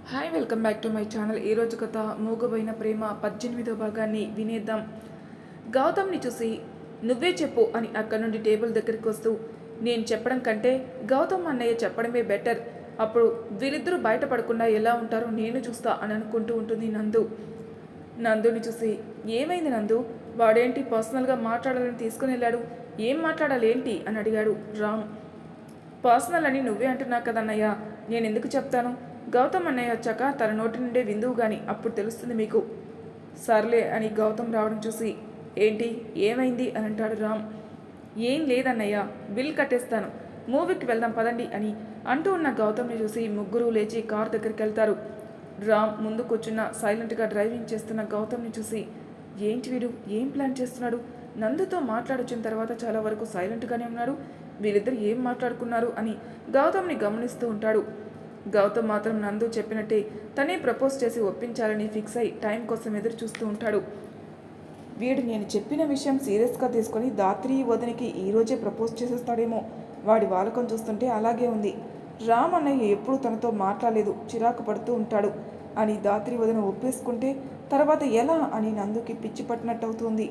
Hi welcome back to my channel. ఈరోజు కథ మూగబోయిన ప్రేమ 18వ భాగాన్ని వినేద్దాం. గౌతమ్ని చూసి నువ్వే చెప్పు అని అక్కడి నుండి టేబుల్ దగ్గరికి వస్తూ, నేను చెప్పడం కంటే గౌతమ్ అన్నయ్య చెప్పడమే బెటర్, అప్పుడు వీళ్ళిద్దరూ బయటపడకుండా ఎలా ఉంటారో నేను చూస్తా అని అనుకుంటూ ఉంటుంది నందు. నందుని చూసి ఏమైంది నందు, వాడేంటి పర్సనల్గా మాట్లాడాలని తీసుకుని వెళ్ళాడు, ఏం మాట్లాడాలి ఏంటి అని అడిగాడు రామ్. పర్సనల్ అని నువ్వే అంటున్నావు కదన్నయ్య, నేను ఎందుకు చెప్తాను, గౌతమ్ అన్నయ్య వచ్చాక తన నోటి నుండే విందువు గాని అప్పుడు తెలుస్తుంది మీకు. సర్లే అని గౌతమ్ రావడం చూసి ఏంటి ఏమైంది అని అంటాడు రామ్. ఏం లేదన్నయ్య, బిల్ కట్టేస్తాను, మూవీకి వెళ్దాం పదండి అని అంటూ ఉన్న గౌతమ్ని చూసి ముగ్గురు లేచి కార్ దగ్గరికి వెళ్తారు. రామ్ ముందు కూర్చున్న సైలెంట్గా డ్రైవింగ్ చేస్తున్న గౌతమ్ని చూసి ఏంటి వీడు ఏం ప్లాన్ చేస్తున్నాడు, నందుతో మాట్లాడొచ్చిన తర్వాత చాలా వరకు సైలెంట్గానే ఉన్నాడు, వీళ్ళిద్దరు ఏం మాట్లాడుకున్నారు అని గౌతమ్ని గమనిస్తూ ఉంటాడు. గౌతమ్ మాత్రం నందు చెప్పినట్టే తనే ప్రపోజ్ చేసి ఒప్పించాలని ఫిక్స్ అయి టైం కోసం ఎదురు చూస్తూ ఉంటాడు. వీడు నేను చెప్పిన విషయం సీరియస్గా తీసుకొని దాత్రి వదినికి ఈరోజే ప్రపోజ్ చేసేస్తాడేమో, వాడి వాలకం చూస్తుంటే అలాగే ఉంది. రామ్ అన్నయ్య ఎప్పుడూ తనతో మాట్లాడలేదు, చిరాకు పడుతూ ఉంటాడు అని దాత్రి వదిన ఒప్పేసుకుంటే తర్వాత ఎలా అని నందుకి పిచ్చి పట్టినట్టు అవుతుంది.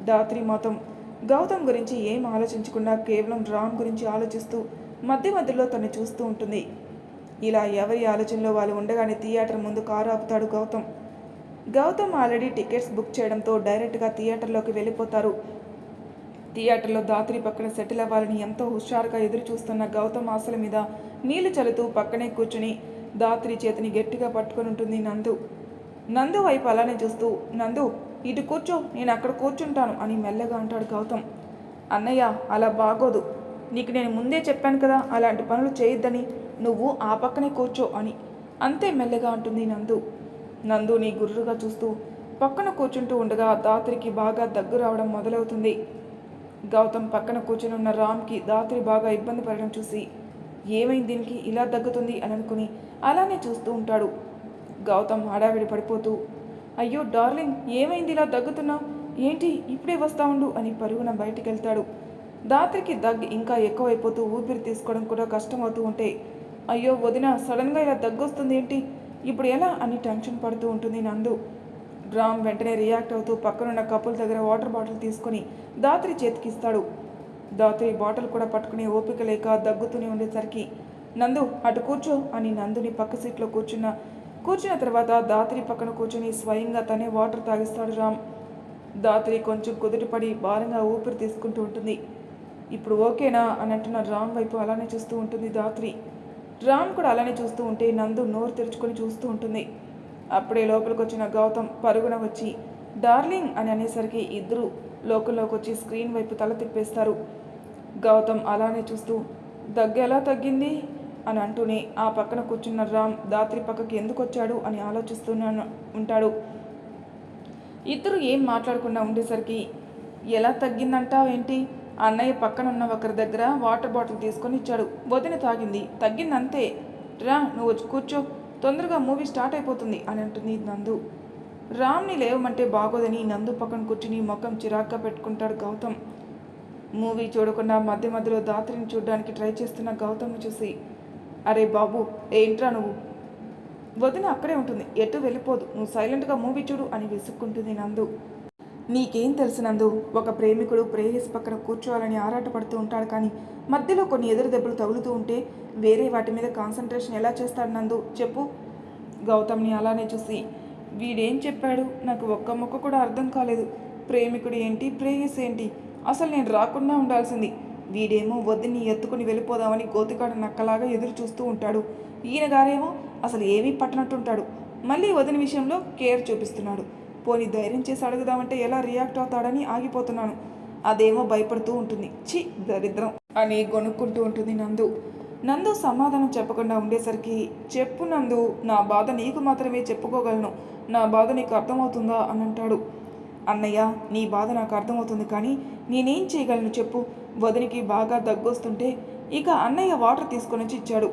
దాత్రి మాత్రం గౌతమ్ గురించి ఏం ఆలోచించకుండా కేవలం రామ్ గురించి ఆలోచిస్తూ మధ్య మధ్యలో తను చూస్తూ ఉంటుంది. ఇలా ఎవరి ఆలోచనలో వాళ్ళు ఉండగానే థియేటర్ ముందు కారు ఆపుతాడు Gautam. Gautam already tickets book చేయడంతో డైరెక్ట్గా థియేటర్లోకి వెళ్ళిపోతారు. థియేటర్లో దాత్రి పక్కన సెటిల్ అవ్వాలని ఎంతో హుషారుగా ఎదురు చూస్తున్న గౌతమ్ ఆశల మీద నీళ్లు చల్లుతూ పక్కనే కూర్చుని దాత్రి చేతిని గట్టిగా పట్టుకొని ఉంటుంది నందు. నందు వైపు అలానే చూస్తూ, నందు ఇటు కూర్చో, నేను అక్కడ కూర్చుంటాను అని మెల్లగా అంటాడు గౌతమ్. అన్నయ్య అలా బాగోదు, నీకు నేను ముందే చెప్పాను కదా అలాంటి పనులు చేయొద్దని, నువ్వు ఆ పక్కనే కూర్చో అని అంతే మెల్లగా అంటుంది నందు. నందుని గుర్రుగా చూస్తూ పక్కన కూర్చుంటూ ఉండగా దాత్రికి బాగా దగ్గు రావడం మొదలవుతుంది. గౌతమ్ పక్కన కూర్చుని ఉన్న రామ్కి దాత్రి బాగా ఇబ్బంది పడడం చూసి ఏమైంది దీనికి ఇలా దగ్గుతుంది అని అనుకుని అలానే చూస్తూ ఉంటాడు. గౌతమ్ హడావిడి పడిపోతూ, అయ్యో డార్లింగ్ ఏమైంది ఇలా దగ్గుతున్నావు, ఏంటి ఇప్పుడే వస్తా ఉండు అని పరుగున బయటికి వెళ్తాడు. దాత్రికి దగ్గు ఇంకా ఎక్కువైపోతూ ఊపిరి తీసుకోవడం కూడా కష్టమవుతూ ఉంటే, అయ్యో వదిన సడన్గా ఇలా దగ్గొస్తుంది ఏంటి, ఇప్పుడు ఎలా అని టెన్షన్ పడుతూ ఉంటుంది నందు. రామ్ వెంటనే రియాక్ట్ అవుతూ పక్కనున్న కప్పుల దగ్గర వాటర్ బాటిల్ తీసుకొని దాత్రి చేతికిస్తాడు. దాత్రి బాటిల్ కూడా పట్టుకుని ఓపిక లేక దగ్గుతూనే ఉండేసరికి నందు అటు కూర్చో అని నందుని పక్క సీట్లో కూర్చున్న తర్వాత దాత్రి పక్కన కూర్చొని స్వయంగా తనే వాటర్ తాగిస్తాడు రామ్. దాత్రి కొంచెం కుదుటపడి భారంగా ఊపిరి తీసుకుంటూ ఉంటుంది. ఇప్పుడు ఓకేనా అని అంటున్న రామ్ వైపు అలానే చూస్తూ ఉంటుంది దాత్రి. రామ్ కూడా అలానే చూస్తూ ఉంటే నందు నోరు తెరుచుకొని చూస్తూ ఉంటుంది. అప్పుడే లోపలికి వచ్చిన గౌతమ్ పరుగున వచ్చి డార్లింగ్ అని అనేసరికి ఇద్దరు లోకంలోకి వచ్చి స్క్రీన్ వైపు తల తిప్పేస్తారు. గౌతమ్ అలానే చూస్తూ దగ్గు ఎలా తగ్గింది అని అంటూనే ఆ పక్కన కూర్చున్న రామ్ దాత్రి పక్కకి ఎందుకు వచ్చాడు అని ఆలోచిస్తూనే ఉంటాడు. ఇద్దరు ఏం మాట్లాడకుండా ఉండేసరికి ఎలా తగ్గిందంటావేంటి, అన్నయ్య పక్కనున్న ఒకరి దగ్గర వాటర్ బాటిల్ తీసుకొని ఇచ్చాడు, వదిన తాగింది, తగ్గిందంతే, రా నువ్వు వచ్చి కూర్చో, తొందరగా మూవీ స్టార్ట్ అయిపోతుంది అని అంటుంది నందు. రామ్ని లేవమంటే బాగోదని నందు పక్కన కూర్చుని ముఖం చిరాగ్గా పెట్టుకుంటాడు గౌతమ్. మూవీ చూడకుండా మధ్య మధ్యలో దాత్రిని చూడడానికి ట్రై చేస్తున్న గౌతమ్ని చూసి, అరే బాబు ఏంట్రా నువ్వు, వదిన అక్కడే ఉంటుంది ఎటు వెళ్ళిపోదు, నువ్వు సైలెంట్గా మూవీ చూడు అని విసుక్కుంటుంది నందు. నీకేం తెలుసు నందు, ఒక ప్రేమికుడు ప్రేయస్ పక్కన కూర్చోవాలని ఆరాటపడుతూ ఉంటాడు, కానీ మధ్యలో కొన్ని ఎదురు దెబ్బలు తగులుతూ ఉంటే వేరే వాటి మీద కాన్సన్ట్రేషన్ ఎలా చేస్తాడు నందు చెప్పు. గౌతమ్ని అలానే చూసి వీడేం చెప్పాడు నాకు ఒక్క మొక్క కూడా అర్థం కాలేదు, ప్రేమికుడు ఏంటి ప్రేయస్ ఏంటి, అసలు నేను రాకుండా ఉండాల్సింది, వీడేమో వదిని ఎత్తుకుని వెళ్ళిపోదామని గోతికాడ నక్కలాగా ఎదురు చూస్తూ ఉంటాడు, ఈయన గారేమో అసలు ఏమీ పట్టనట్టుంటాడు, మళ్ళీ వదిన విషయంలో కేర్ చూపిస్తున్నాడు, పోనీ ధైర్యం చేసి అడుగుదామంటే ఎలా రియాక్ట్ అవుతాడని ఆగిపోతున్నాను, అదేమో భయపడుతూ ఉంటుంది, ఛీ దరిద్రం అని గొనుక్కుంటూ ఉంటుంది నందు. నందు సమాధానం చెప్పకుండా ఉండేసరికి చెప్పు నందు, నా బాధ నీకు మాత్రమే చెప్పుకోగలను, నా బాధ నీకు అర్థమవుతుందా అని అంటాడు. అన్నయ్య నీ బాధ నాకు అర్థమవుతుంది, కానీ నేనేం చేయగలను చెప్పు, వదినికి బాగా దగ్గొస్తుంటే ఇక అన్నయ్య వాటర్ తీసుకొని వచ్చి ఇచ్చాడు,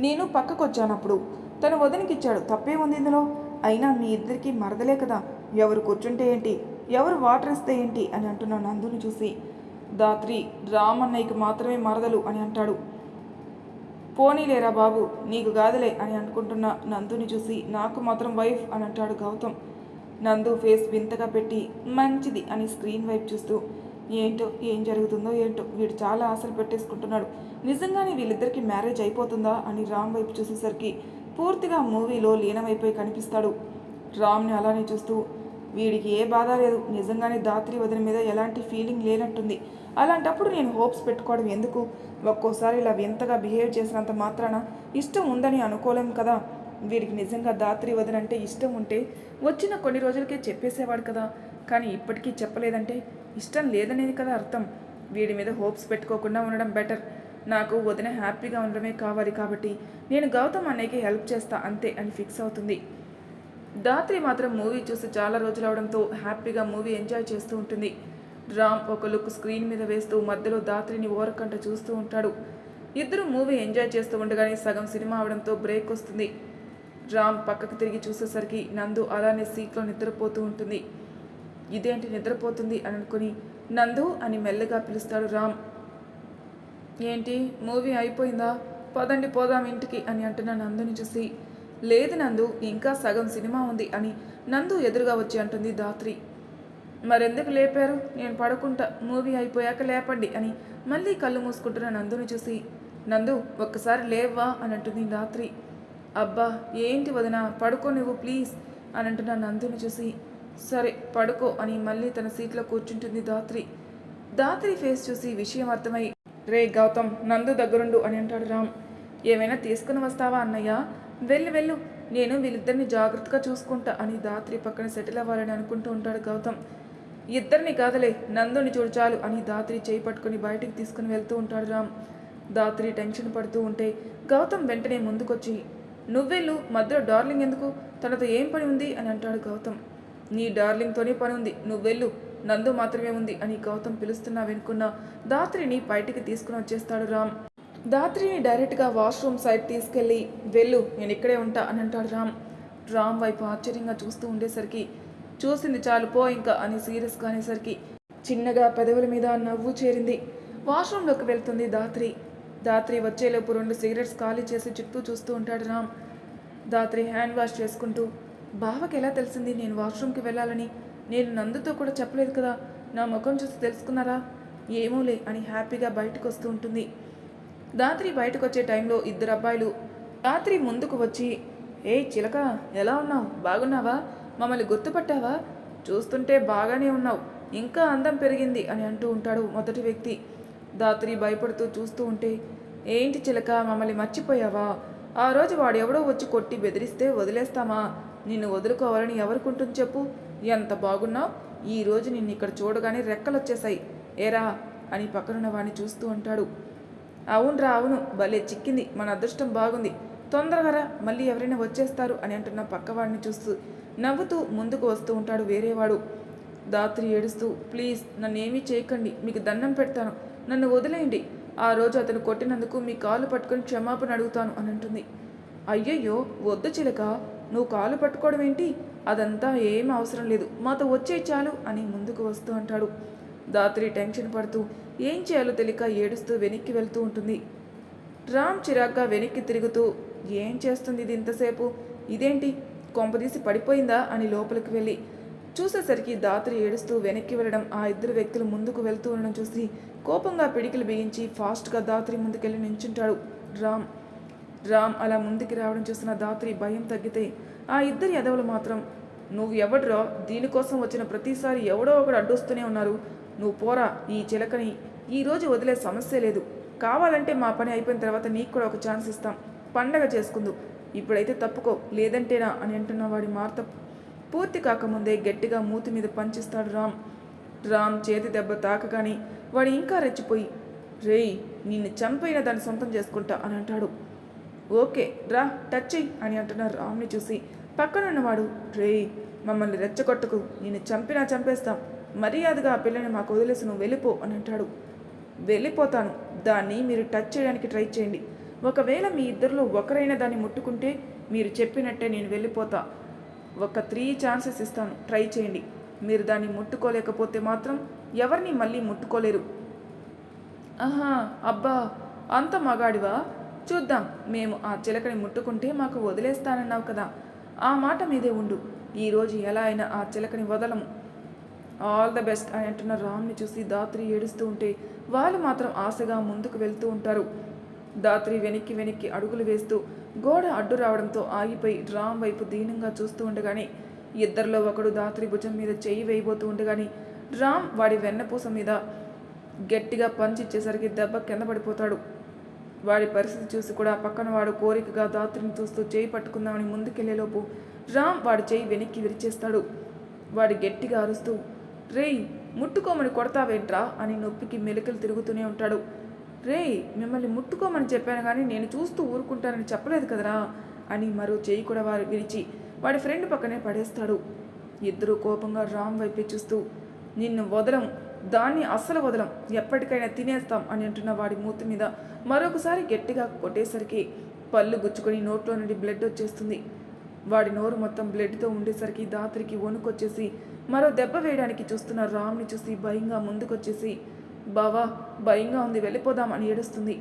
నేను పక్కకు వచ్చానప్పుడు తను వదినకిచ్చాడు, తప్పే ఉంది ఇందులో, అయినా మీ ఇద్దరికి మరదలే కదా, ఎవరు కూర్చుంటే ఏంటి, ఎవరు వాటర్ ఇస్తే ఏంటి అని అంటున్న నందుని చూసి దాత్రి రామన్నయ్యకి మాత్రమే మరదలు అని అంటాడు. పోనీలేరా బాబు, నీకు కాదులే అని అనుకుంటున్న నందుని చూసి నాకు మాత్రం వైఫ్ అని అంటాడు గౌతమ్. నందు ఫేస్ వింతగా పెట్టి మంచిది అని స్క్రీన్ వైపు చూస్తూ ఏంటో ఏం జరుగుతుందో ఏంటో, వీడు చాలా ఆశలు పెట్టేసుకుంటున్నాడు, నిజంగానే వీళ్ళిద్దరికి మ్యారేజ్ అయిపోతుందా అని రామ్ వైపు చూసేసరికి పూర్తిగా మూవీలో లీనమైపోయి కనిపిస్తాడు. రామ్ని అలానే చూస్తూ వీడికి ఏ బాధ లేదు, నిజంగానే దాత్రి వదిన మీద ఎలాంటి ఫీలింగ్ లేనట్టుంది, అలాంటప్పుడు నేను హోప్స్ పెట్టుకోవడం ఎందుకు, ఒక్కోసారి ఇలా వింతగా బిహేవ్ చేసినంత మాత్రాన ఇష్టం ఉందని అనుకోలేం కదా, వీడికి నిజంగా దాత్రి వదిన అంటే ఇష్టం ఉంటే వచ్చిన కొన్ని రోజులకే చెప్పేసేవాడు కదా, కానీ ఇప్పటికీ చెప్పలేదంటే ఇష్టం లేదనేది కదా అర్థం. వీడి మీద హోప్స్ పెట్టుకోకుండా ఉండడం బెటర్, నాకు వదిన హ్యాపీగా ఉండడమే కావాలి, కాబట్టి నేను గౌతమ్ అన్నయ్యకి హెల్ప్ చేస్తా అంతే అని ఫిక్స్ అవుతుంది. దాత్రి మాత్రం మూవీ చూసి చాలా రోజులు అవడంతో హ్యాపీగా మూవీ ఎంజాయ్ చేస్తూ ఉంటుంది. రామ్ ఒక లుక్ స్క్రీన్ మీద వేస్తూ మధ్యలో దాత్రిని ఓరకంట చూస్తూ ఉంటాడు. ఇద్దరు మూవీ ఎంజాయ్ చేస్తూ ఉండగానే సగం సినిమా అవడంతో బ్రేక్ వస్తుంది. రామ్ పక్కకు తిరిగి చూసేసరికి నందు అలానే సీట్లో నిద్రపోతూ ఉంటుంది. ఇదేంటి నిద్రపోతుంది అని అనుకుని నందు అని మెల్లగా పిలుస్తాడు రామ్. ఏంటి మూవీ అయిపోయిందా, పదండి పోదాం ఇంటికి అని అంటున్న నందుని చూసి లేదు నందు, ఇంకా సగం సినిమా ఉంది అని నందు ఎదురుగా వచ్చి అంటుంది దాత్రి. మరెందుకు లేపారు, నేను పడుకుంటా, మూవీ అయిపోయాక లేపండి అని మళ్ళీ కళ్ళు మూసుకుంటున్న నందుని చూసి నందు ఒక్కసారి లేవ్వా అని అంటుంది దాత్రి. అబ్బా ఏంటి వదిన, పడుకో నువ్వు ప్లీజ్ అని అంటున్న నందుని చూసి సరే పడుకో అని మళ్ళీ తన సీట్లో కూర్చుంటుంది దాత్రి. దాత్రి ఫేస్ చూసి విషయం అర్థమై రే గౌతమ్ నందు దగ్గరుండు అని అంటాడు రామ్. ఏమైనా తీసుకుని వస్తావా అన్నయ్య, వెళ్ళు, నేను వీళ్ళిద్దరిని జాగ్రత్తగా చూసుకుంటా అని దాత్రి పక్కన సెటిల్ అవ్వాలని అనుకుంటూ ఉంటాడు గౌతమ్. ఇద్దరిని కాదలే, నందుని చూడు చాలు అని దాత్రి చేయి పట్టుకుని బయటికి తీసుకుని వెళ్తూ ఉంటాడు రామ్. దాత్రి టెన్షన్ పడుతూ ఉంటే గౌతమ్ వెంటనే ముందుకొచ్చి నువ్వెళ్ళు, మధ్యలో డార్లింగ్ ఎందుకు, తనతో ఏం పని ఉంది అని అంటాడు గౌతమ్. నీ డార్లింగ్తోనే పని ఉంది, నువ్వెళ్ళు, నందు మాత్రమే ఉంది అని గౌతమ్ పిలుస్తున్నా వెనుకున్న దాత్రిని బయటికి తీసుకుని వచ్చేస్తాడు రామ్. దాత్రిని డైరెక్ట్గా వాష్రూమ్ సైడ్ తీసుకెళ్ళి వెళ్ళు, నేను ఇక్కడే ఉంటా అని అంటాడు రామ్. రామ్ వైపు ఆశ్చర్యంగా చూస్తూ ఉండేసరికి చూసింది చాలు పో ఇంకా అని సీరియస్గా అనేసరికి చిన్నగా పెదవుల మీద నవ్వు చేరింది. వాష్రూమ్లోకి వెళ్తుంది దాత్రి. దాత్రి వచ్చేలోపు 2 సిగరెట్స్ ఖాళీ చేసి చుట్టూ చూస్తూ ఉంటాడు రామ్. దాత్రి హ్యాండ్ వాష్ చేసుకుంటూ బావకి ఎలా తెలిసింది నేను వాష్రూమ్కి వెళ్ళాలని, నేను నందుతో కూడా చెప్పలేదు కదా, నా ముఖం చూసి తెలుసుకున్నారా, ఏమోలే అని హ్యాపీగా బయటకు వస్తూ ఉంటుంది. దాత్రి బయటకు వచ్చే టైంలో 2 అబ్బాయిలు దాత్రి ముందుకు వచ్చి ఏ చిలక ఎలా ఉన్నావు, బాగున్నావా, మమ్మల్ని గుర్తుపట్టావా, చూస్తుంటే బాగానే ఉన్నావు, ఇంకా అందం పెరిగింది అని అంటూ ఉంటాడు మొదటి వ్యక్తి. దాత్రి భయపడుతూ చూస్తూ ఉంటే ఏంటి చిలక మమ్మల్ని మర్చిపోయావా, ఆ రోజు వాడెవడో వచ్చి కొట్టి బెదిరిస్తే వదిలేస్తామా, నిన్ను వదులుకోవాలని ఎవరికుంటుంది చెప్పు, ఎంత బాగున్నావు, ఈరోజు నిన్ను ఇక్కడ చూడగానే రెక్కలొచ్చేశాయి, ఏరా అని పక్కనున్న వాడిని చూస్తూ అంటాడు. అవునరా అవును, భలే చిక్కింది, మన అదృష్టం బాగుంది, తొందరగా రా, మళ్ళీ ఎవరైనా వచ్చేస్తారు అని అంటున్న పక్కవాడిని చూస్తూ నవ్వుతూ ముందుకు వస్తూ ఉంటాడు వేరేవాడు. దాత్రి ఏడుస్తూ ప్లీజ్ నన్నేమీ చేయకండి, మీకు దండం పెడతాను, నన్ను వదిలేయండి, ఆ రోజు అతను కొట్టినందుకు మీ కాలు పట్టుకొని క్షమాపణ అడుగుతాను అని అంటుంది. అయ్యయ్యో వద్దు చిలక, నువ్వు కాలు పట్టుకోవడం ఏంటి, అదంతా ఏం అవసరం లేదు, మాతో వచ్చే చాలు అని ముందుకు వస్తూ అంటాడు. దాత్రి టెన్షన్ పడుతూ ఏం చేయాలో తెలియక ఏడుస్తూ వెనక్కి వెళ్తూ ఉంటుంది. రామ్ చిరాగ్గా వెనక్కి తిరుగుతూ ఏం చేస్తుంది ఇది ఇంతసేపు, ఇదేంటి కొంపదీసి పడిపోయిందా అని లోపలికి వెళ్ళి చూసేసరికి దాత్రి ఏడుస్తూ వెనక్కి వెళ్ళడం, ఆ 2 వ్యక్తులు ముందుకు వెళ్తూ ఉండడం చూసి కోపంగా పిడికిలు బిగించి ఫాస్ట్గా దాత్రి ముందుకెళ్ళి నించుంటాడు రామ్. రామ్ అలా ముందుకి రావడం చూసిన దాత్రి భయం తగ్గితే ఆ 2 ఎదవలు మాత్రం నువ్వు ఎవడ్రా, దీనికోసం వచ్చిన ప్రతిసారి ఎవడో ఒకడు అడ్డొస్తూనే ఉన్నారు, నువ్వు పోరా, ఈ చిలకని ఈరోజు వదిలే సమస్య లేదు, కావాలంటే మా పని అయిపోయిన తర్వాత నీకు కూడా ఒక ఛాన్స్ ఇస్తాం, పండగ చేసుకుందు, ఇప్పుడైతే తప్పుకో లేదంటేనా అని అంటున్న వాడి మాట పూర్తి కాకముందే గట్టిగా మూతి మీద పంచిస్తాడు రామ్. రామ్ చేతి దెబ్బ తాకగాని వాడు ఇంకా రెచ్చిపోయి రేయ్ నిన్ను చంపైన దాన్ని సొంతం చేసుకుంటా అని అంటాడు. ఓకే రా టచ్ చెయ్యి అని అంటున్న రామ్ని చూసి పక్కనున్నవాడు రేయ్ మమ్మల్ని రెచ్చగొట్టకు, నిన్ను చంపినా చంపేస్తాం, మర్యాదగా ఆ పిల్లని మాకు వదిలేసి నువ్వు వెళ్ళిపో అని అంటాడు. వెళ్ళిపోతాను, దాన్ని మీరు టచ్ చేయడానికి ట్రై చేయండి, ఒకవేళ మీ ఇద్దరిలో ఒకరైనా దాన్ని ముట్టుకుంటే మీరు చెప్పినట్టే నేను వెళ్ళిపోతా, ఒక 3 ఛాన్సెస్ ఇస్తాను, ట్రై చేయండి, మీరు దాన్ని ముట్టుకోలేకపోతే మాత్రం ఎవరిని మళ్ళీ ముట్టుకోలేరు. ఆహా అబ్బా అంత మగాడివా, చూద్దాం. మేము ఆ చిలకని ముట్టుకుంటే మాకు వదిలేస్తానన్నావు కదా, ఆ మాట మీదే ఉండు. ఈరోజు ఎలా అయినా ఆ చిలకని వదలము. ఆల్ ద బెస్ట్ అని అంటున్న రామ్ని చూసి ధాత్రి ఏడుస్తూ ఉంటే వాళ్ళు మాత్రం ఆశగా ముందుకు వెళ్తూ ఉంటారు. ధాత్రి వెనక్కి వెనక్కి అడుగులు వేస్తూ గోడ అడ్డు రావడంతో ఆగిపోయి రామ్ వైపు దీనంగా చూస్తూ ఉండగానే ఇద్దరిలో ఒకడు ధాత్రి భుజం మీద చేయి వేయబోతూ ఉండగానే రామ్ వాడి వెన్నపూస మీద గట్టిగా పంచిచ్చేసరికి దెబ్బ కింద పడిపోతాడు. వాడి పరిస్థితి చూసి కూడా పక్కన వాడు కోరికగా ధాత్రిని చూస్తూ చేయి పట్టుకుందామని ముందుకెళ్లేలోపు రామ్ వాడి చేయి వెనక్కి విరిచేస్తాడు. వాడి గట్టిగా అరుస్తూ, రేయ్ ముట్టుకోమని కొడతావేంట్రా అని నొప్పికి మెలికలు తిరుగుతూనే ఉంటాడు. రేయ్ మిమ్మల్ని ముట్టుకోమని చెప్పాను కానీ నేను చూస్తూ ఊరుకుంటానని చెప్పలేదు కదరా అని మరో చేయి కూడా వారు విరిచి వాడి ఫ్రెండ్ పక్కనే పడేస్తాడు. ఇద్దరూ కోపంగా రామ్ వైపే చూస్తూ, నిన్ను వదలం, దాన్ని అస్సలు వదలం, ఎప్పటికైనా తినేస్తాం అని అంటున్న వాడి మూతి మీద మరొకసారి గట్టిగా కొట్టేసరికి పళ్ళు గుచ్చుకొని నోట్లో నుండి బ్లడ్ వచ్చేస్తుంది. వాడి నోరు మొత్తం బ్లడ్తో ఉండేసరికి ధాత్రికి వణుకొచ్చేసి మరో దెబ్బ వేయడానికి చూస్తున్న రామ్ని చూసి భయంగా ముందుకొచ్చేసి, బావా భయంగా ఉంది, వెళ్ళిపోదాం అని ఏడుస్తుంది.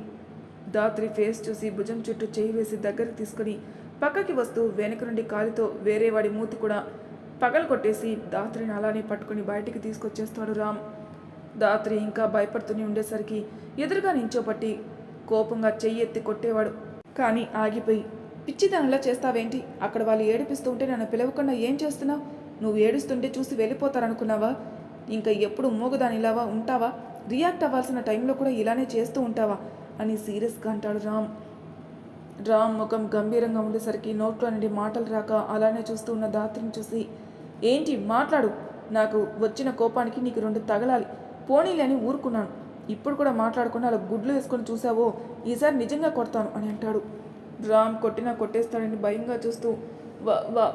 ధాత్రి ఫేస్ చూసి భుజం చుట్టూ చేయి వేసి దగ్గరికి తీసుకుని పక్కకి వస్తూ వెనక నుండి కాలితో వేరే వాడి మూతి కూడా పగలు కొట్టేసి ధాత్రిని అలానే పట్టుకుని బయటికి తీసుకొచ్చేస్తాడు రామ్. ధాత్రి ఇంకా భయపడుతూనే ఉండేసరికి ఎదురుగా నించోపట్టి కోపంగా చెయ్యి ఎత్తి కొట్టేవాడు. కానీ ఆగిపోయి, పిచ్చిదానిలా చేస్తావేంటి, అక్కడ వాళ్ళు ఏడిపిస్తూ ఉంటే నన్ను పిలవకుండా ఏం చేస్తున్నావు, నువ్వు ఏడుస్తుంటే చూసి వెళ్ళిపోతారనుకున్నావా, ఇంకా ఎప్పుడు మూగదానిలావా ఉంటావా, రియాక్ట్ అవ్వాల్సిన టైంలో కూడా ఇలానే చేస్తూ ఉంటావా అని సీరియస్గా అంటాడు రామ్. రామ్ ముఖం గంభీరంగా ఉండేసరికి నోట్లో నుండి మాటలు రాక అలానే చూస్తూ ఉన్న ధాత్రిని చూసి, ఏంటి మాట్లాడు, నాకు వచ్చిన కోపానికి నీకు 2 తగలాలి, పోనీలే అని ఊరుకున్నాను, ఇప్పుడు కూడా మాట్లాడకుండా అలా గుడ్లు వేసుకొని చూసావో ఈసారి నిజంగా కొడతాను అని అంటాడు. రామ్ కొట్టినా కొట్టేస్తాడని భయంగా చూస్తూ,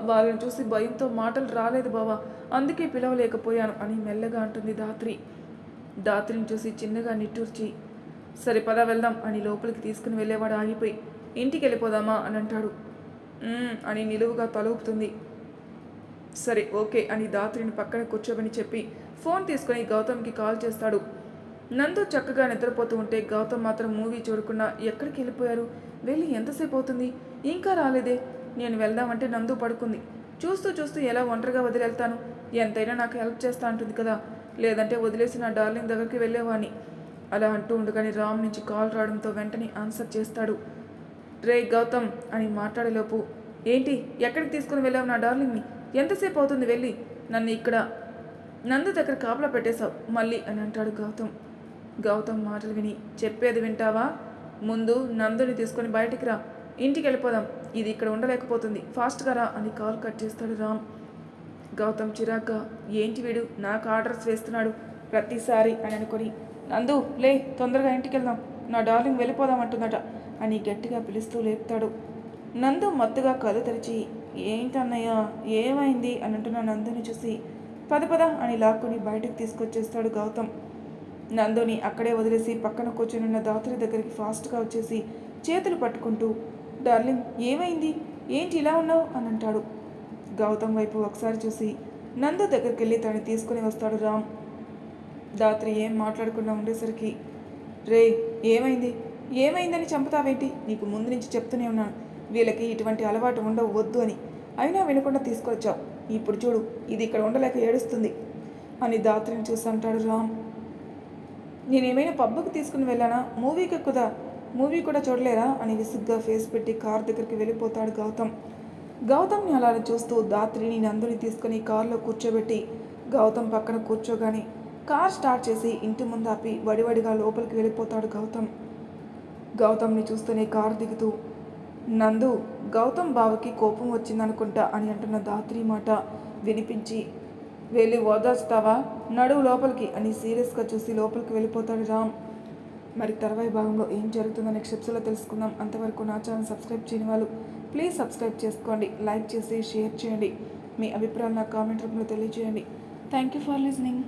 వాళ్ళని చూసి భయంతో మాటలు రాలేదు బావా, అందుకే పిలవలేకపోయాను అని మెల్లగా అంటుంది ధాత్రి. ధాత్రిని చూసి చిన్నగా నిట్టూర్చి, సరే పద వెళ్దాం అని లోపలికి తీసుకుని వెళ్ళేవాడు ఆగిపోయి, ఇంటికి వెళ్ళిపోదామా అని అంటాడు. అని నిలువుగా తలూపుతుంది. సరే ఓకే అని ధాత్రిని పక్కన కూర్చోమని చెప్పి ఫోన్ తీసుకుని గౌతమ్కి కాల్ చేస్తాడు. నందు చక్కగా నిద్రపోతూ ఉంటే గౌతమ్ మాత్రం మూవీ చూడకుండా ఎక్కడికి వెళ్ళిపోయారు, వెళ్ళి ఎంతసేపు అవుతుంది, ఇంకా రాలేదే, నేను వెళ్దామంటే నందు పడుకుంది, చూస్తూ చూస్తూ ఎలా ఒంటరిగా వదిలి వెళ్తాను, ఎంతైనా నాకు హెల్ప్ చేస్తా అంటుంది కదా, లేదంటే వదిలేసి నా డార్లింగ్ దగ్గరికి వెళ్ళేవాడిని. అలా అంటూ ఉండగానే రామ్ నుంచి కాల్ రావడంతో వెంటనే ఆన్సర్ చేస్తాడు. రే గౌతమ్ అని మాట్లాడేలోపు, ఏంటి ఎక్కడికి తీసుకుని వెళ్ళావు నా డార్లింగ్ని, ఎంతసేపు అవుతుంది వెళ్ళి, నన్ను ఇక్కడ నందు దగ్గర కాపలా పెట్టేశావు మళ్ళీ అని అంటాడు గౌతమ్. గౌతమ్ మాటలు విని, చెప్పేది వింటావా, ముందు నందుని తీసుకొని బయటికి రా, ఇంటికి వెళ్ళిపోదాం, ఇది ఇక్కడ ఉండలేకపోతుంది, ఫాస్ట్గా రా అని కాల్ కట్ చేస్తాడు రామ్. గౌతమ్ చిరాగ్గా, ఏంటి వీడు నాకు ఆర్డర్స్ వేస్తున్నాడు ప్రతిసారి అని అనుకొని, నందు లే తొందరగా ఇంటికి వెళ్దాం, నా డార్లింగ్ వెళ్ళిపోదామంటుందట అని గట్టిగా పిలుస్తూ లేపుతాడు. నందు మత్తుగా కళ్ళు తెరిచి, ఏంటన్నయ్య ఏమైంది అని అంటున్న నందుని చూసి, పద పద అని లాక్కుని బయటకు తీసుకొచ్చేస్తాడు గౌతమ్. నందుని అక్కడే వదిలేసి పక్కన కూర్చొనున్న ధాత్రి దగ్గరికి ఫాస్ట్గా వచ్చేసి చేతులు పట్టుకుంటూ, డార్లింగ్ ఏమైంది, ఏంటి ఇలా ఉన్నావు అని అంటాడు. గౌతమ్ వైపు ఒకసారి చూసి నందు దగ్గరికి వెళ్ళి తను తీసుకుని వస్తాడు రామ్. ధాత్రి ఏం మాట్లాడకుండా ఉండేసరికి, రే ఏమైంది, ఏమైందని చంపుతావేంటి, నీకు ముందు నుంచి చెప్తూనే ఉన్నాను వీళ్ళకి ఇటువంటి అలవాటు ఉండవు వద్దు అని, అయినా వినకుండా తీసుకొచ్చావు, ఇప్పుడు చూడు ఇది ఇక్కడ ఉండలేక ఏడుస్తుంది అని ధాత్రిని చూసి అంటాడు రామ్. నేనేమైనా పబ్బుకి తీసుకుని వెళ్ళానా, మూవీ కూడా చూడలేరా అని విసుగ్గా ఫేస్ పెట్టి కార్ దగ్గరికి వెళ్ళిపోతాడు గౌతమ్. గౌతమ్ని అలా చూస్తూ ధాత్రిని నందుని తీసుకుని కారులో కూర్చోబెట్టి గౌతమ్ పక్కన కూర్చోగానే కార్ స్టార్ట్ చేసి ఇంటి ముందు ఆపి వడివడిగా లోపలికి వెళ్ళిపోతాడు గౌతమ్. గౌతమ్ని చూస్తూనే కారు దిగుతూ, నందు గౌతమ్ బావకి కోపం వచ్చిందనుకుంటా అని అంటున్న ధాత్రి మాట వినిపించి, వెళ్ళి ఓదార్చుతావా, నడువు లోపలికి అని సీరియస్గా చూసి లోపలికి వెళ్ళిపోతాడు రామ్. మరి తర్వాయి భాగంలో ఏం జరుగుతుందో నెక్స్ట్ ఎపిసోడ్లో తెలుసుకుందాం. అంతవరకు నా ఛానల్ సబ్స్క్రైబ్ చేయని వాళ్ళు ప్లీజ్ సబ్స్క్రైబ్ చేసుకోండి, లైక్ చేసి షేర్ చేయండి, మీ అభిప్రాయాలు నా కామెంట్ రూపంలో తెలియజేయండి. Thank you for listening.